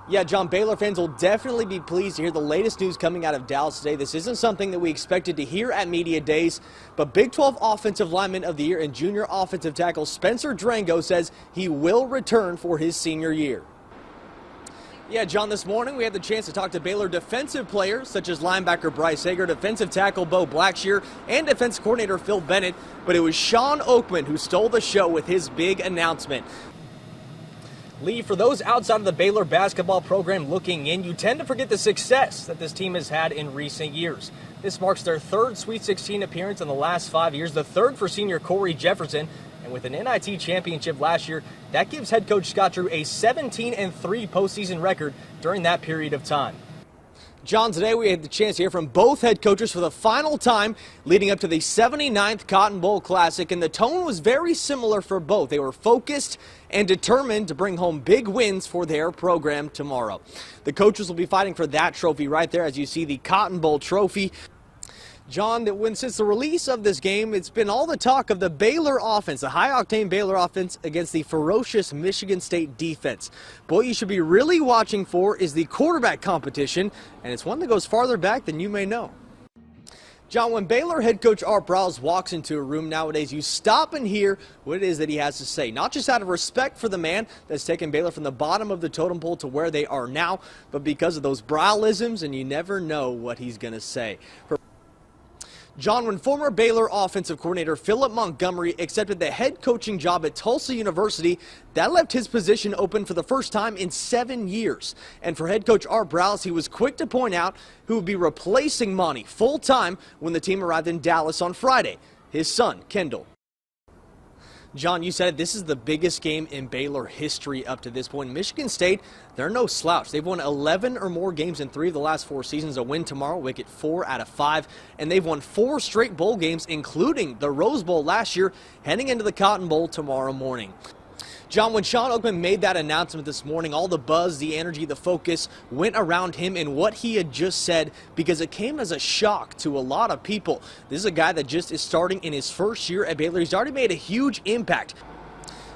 Yeah, John, Baylor fans will definitely be pleased to hear the latest news coming out of Dallas today. This isn't something that we expected to hear at Media Days, but Big 12 Offensive Lineman of the Year and junior offensive tackle Spencer Drango says he will return for his senior year. Yeah, John, this morning we had the chance to talk to Baylor defensive players such as linebacker Bryce Hager, defensive tackle Bo Blackshear, and defense coordinator Phil Bennett, but it was Shawn Oakman who stole the show with his big announcement. Lee, for those outside of the Baylor basketball program looking in, you tend to forget the success that this team has had in recent years. This marks their third Sweet 16 appearance in the last 5 years, the third for senior Corey Jefferson, and with an NIT championship last year, that gives head coach Scott Drew a 17-3 postseason record during that period of time. John, today we had the chance to hear from both head coaches for the final time leading up to the 79th Cotton Bowl Classic, and the tone was very similar for both. They were focused and determined to bring home big wins for their program tomorrow. The coaches will be fighting for that trophy right there, as you see the Cotton Bowl trophy. John, since the release of this game, it's been all the talk of the Baylor offense, the high-octane Baylor offense against the ferocious Michigan State defense. But what you should be really watching for is the quarterback competition, and it's one that goes farther back than you may know. John, when Baylor head coach Art Briles walks into a room nowadays, you stop and hear what it is that he has to say. Not just out of respect for the man that's taken Baylor from the bottom of the totem pole to where they are now, but because of those Brileisms, and you never know what he's going to say. John, when former Baylor offensive coordinator Philip Montgomery accepted the head coaching job at Tulsa University, that left his position open for the first time in 7 years. And for head coach Art Briles, he was quick to point out who would be replacing Monty full-time when the team arrived in Dallas on Friday: his son, Kendall. John, you said it, this is the biggest game in Baylor history up to this point. Michigan State, they're no slouch. They've won 11 or more games in 3 of the last 4 seasons. A win tomorrow, make it 4 out of 5. And they've won 4 straight bowl games, including the Rose Bowl last year, heading into the Cotton Bowl tomorrow morning. John, when Shawn Oakman made that announcement this morning, all the buzz, the energy, the focus went around him and what he had just said, because it came as a shock to a lot of people. This is a guy that just is starting in his first year at Baylor. He's already made a huge impact.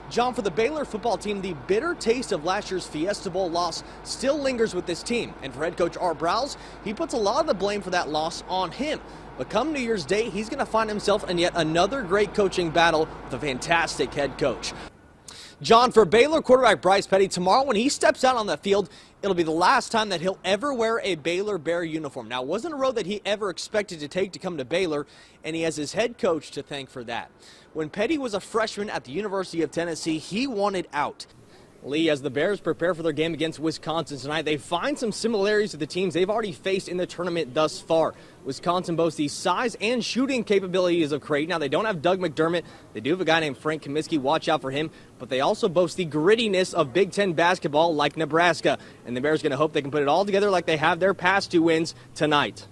John, for the Baylor football team, the bitter taste of last year's Fiesta Bowl loss still lingers with this team. And for head coach Art Briles, he puts a lot of the blame for that loss on him. But come New Year's Day, he's going to find himself in yet another great coaching battle with a fantastic head coach. John, for Baylor quarterback Bryce Petty, tomorrow when he steps out on the field, it'll be the last time that he'll ever wear a Baylor Bear uniform. Now, it wasn't a road that he ever expected to take to come to Baylor, and he has his head coach to thank for that. When Petty was a freshman at the University of Tennessee, he wanted out. Lee, as the Bears prepare for their game against Wisconsin tonight, they find some similarities to the teams they've already faced in the tournament thus far. Wisconsin boasts the size and shooting capabilities of Creighton. Now, they don't have Doug McDermott. They do have a guy named Frank Kaminsky. Watch out for him. But they also boast the grittiness of Big Ten basketball like Nebraska. And the Bears are going to hope they can put it all together like they have their past 2 wins tonight.